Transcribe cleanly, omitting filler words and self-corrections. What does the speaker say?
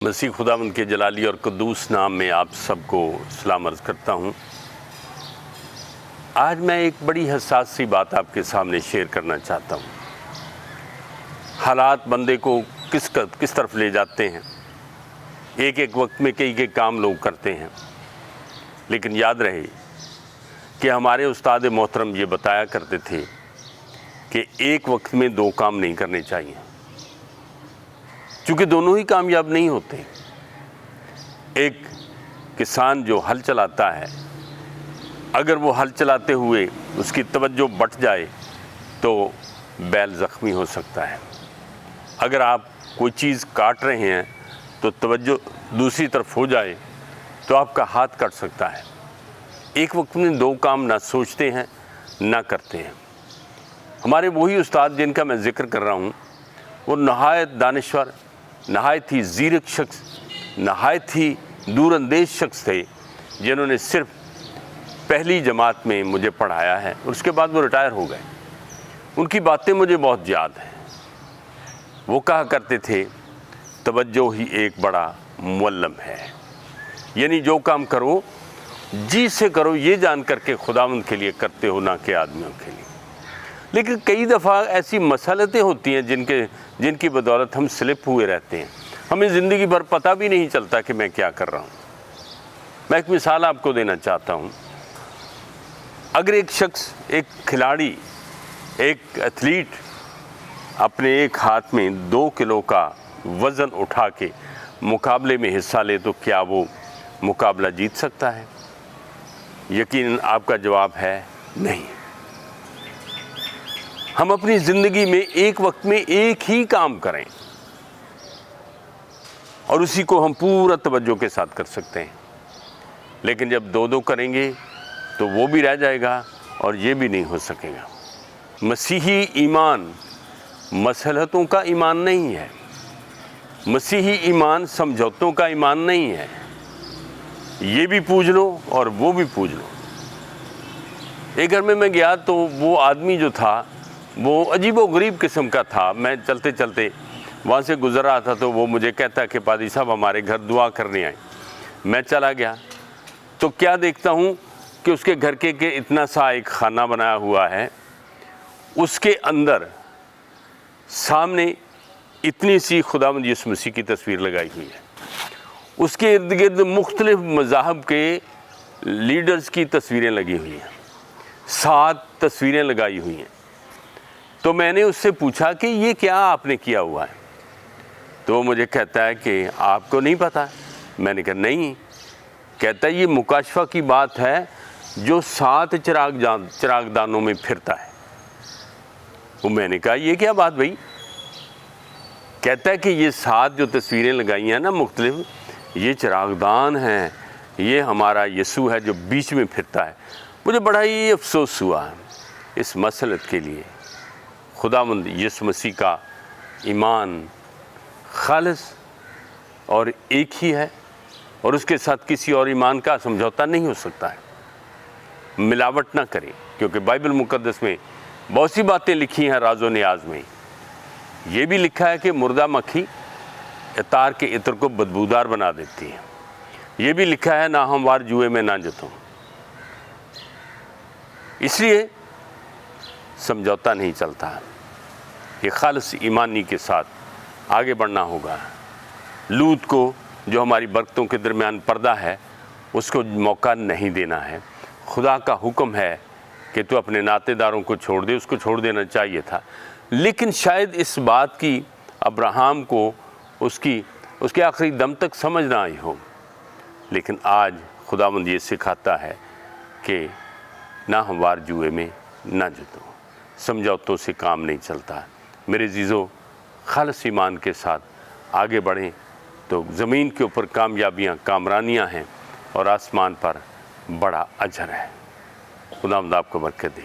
مسیح خداوند کے جلالی اور قدوس نام میں آپ سب کو سلام عرض کرتا ہوں۔ آج میں ایک بڑی حساس سی بات آپ کے سامنے شیئر کرنا چاہتا ہوں۔ حالات بندے کو کس طرف لے جاتے ہیں، ایک وقت میں کئی کام لوگ کرتے ہیں، لیکن یاد رہے کہ ہمارے استاد محترم یہ بتایا کرتے تھے کہ ایک وقت میں دو کام نہیں کرنے چاہیے، چونکہ دونوں ہی کامیاب نہیں ہوتے۔ ایک کسان جو ہل چلاتا ہے، اگر وہ ہل چلاتے ہوئے اس کی توجہ بٹ جائے تو بیل زخمی ہو سکتا ہے۔ اگر آپ کوئی چیز کاٹ رہے ہیں تو توجہ دوسری طرف ہو جائے تو آپ کا ہاتھ کٹ سکتا ہے۔ ایک وقت میں دو کام نہ سوچتے ہیں نہ کرتے ہیں۔ ہمارے وہی استاد جن کا میں ذکر کر رہا ہوں، وہ نہایت دانشور، نہایت ہی زیرک شخص، نہایت ہی دور اندیش شخص تھے، جنہوں نے صرف پہلی جماعت میں مجھے پڑھایا ہے اور اس کے بعد وہ ریٹائر ہو گئے۔ ان کی باتیں مجھے بہت یاد ہیں۔ وہ کہا کرتے تھے، توجہ ہی ایک بڑا معلم ہے، یعنی جو کام کرو جی سے کرو، یہ جان کر کے خداوند کے لیے کرتے ہو، نہ کہ آدمیوں کے لیے۔ لیکن کئی دفعہ ایسی مسئلتیں ہوتی ہیں جن کی بدولت ہم سلپ ہوئے رہتے ہیں، ہمیں زندگی بھر پتہ بھی نہیں چلتا کہ میں کیا کر رہا ہوں۔ میں ایک مثال آپ کو دینا چاہتا ہوں۔ اگر ایک شخص، ایک کھلاڑی، ایک ایتھلیٹ اپنے ایک ہاتھ میں 2 کلو کا وزن اٹھا کے مقابلے میں حصہ لے تو کیا وہ مقابلہ جیت سکتا ہے؟ یقیناً آپ کا جواب ہے نہیں۔ ہم اپنی زندگی میں ایک وقت میں ایک ہی کام کریں اور اسی کو ہم پورا توجہ کے ساتھ کر سکتے ہیں، لیکن جب دو کریں گے تو وہ بھی رہ جائے گا اور یہ بھی نہیں ہو سکے گا۔ مسیحی ایمان مصلحتوں کا ایمان نہیں ہے، مسیحی ایمان سمجھوتوں کا ایمان نہیں ہے۔ یہ بھی پوجھ لو اور وہ بھی پوجھ لو۔ ایک گھر میں گیا تو وہ آدمی جو تھا وہ عجیب و غریب قسم کا تھا۔ میں چلتے چلتے وہاں سے گزر رہا تھا تو وہ مجھے کہتا کہ پادری صاحب ہمارے گھر دعا کرنے آئے۔ میں چلا گیا تو کیا دیکھتا ہوں کہ اس کے گھر کے اتنا سا ایک خانہ بنایا ہوا ہے، اس کے اندر سامنے اتنی سی خداوند یسوع مسیح کی تصویر لگائی ہوئی ہے۔ اس کے ارد گرد مختلف مذاہب کے لیڈرز کی تصویریں لگی ہوئی ہیں، 7 تصویریں لگائی ہوئی ہیں۔ تو میں نے اس سے پوچھا کہ یہ کیا آپ نے کیا ہوا ہے؟ تو وہ مجھے کہتا ہے کہ آپ کو نہیں پتہ؟ میں نے کہا نہیں۔ کہتا ہے یہ مکاشفہ کی بات ہے جو 7 چراغ دانوں میں پھرتا ہے۔ وہ میں نے کہا یہ کیا بات بھائی؟ کہتا ہے کہ یہ 7 جو تصویریں لگائی ہیں نا مختلف، یہ چراغ دان ہیں، یہ ہمارا یسوع ہے جو بیچ میں پھرتا ہے۔ مجھے بڑا ہی افسوس ہوا اس مسئلت کے لیے۔ خداوند یسوع مسیح کا ایمان خالص اور ایک ہی ہے، اور اس کے ساتھ کسی اور ایمان کا سمجھوتا نہیں ہو سکتا ہے۔ ملاوٹ نہ کریں، کیونکہ بائبل مقدس میں بہت سی باتیں لکھی ہیں راز و نیاز میں۔ یہ بھی لکھا ہے کہ مردہ مکھی عطار کے عطر کو بدبودار بنا دیتی ہے۔ یہ بھی لکھا ہے ناہموار جوئے میں نہ جتو۔ اس لیے سمجھوتا نہیں چلتا، یہ خالص ایمانی کے ساتھ آگے بڑھنا ہوگا۔ لوط کو جو ہماری برکتوں کے درمیان پردہ ہے، اس کو موقع نہیں دینا ہے۔ خدا کا حکم ہے کہ تو اپنے ناطے داروں کو چھوڑ دے، اس کو چھوڑ دینا چاہیے تھا، لیکن شاید اس بات کی ابراہیم کو اس کے آخری دم تک سمجھ نہ آئی ہو۔ لیکن آج خداوند یہ سکھاتا ہے کہ ناہموار جوئے میں نہ جتو، سمجھوتوں سے کام نہیں چلتا۔ میرے عزیزو، خالص ایمان کے ساتھ آگے بڑھیں تو زمین کے اوپر کامیابیاں، کامرانیاں ہیں، اور آسمان پر بڑا اجر ہے۔ خداوند آپ کو برکت دے۔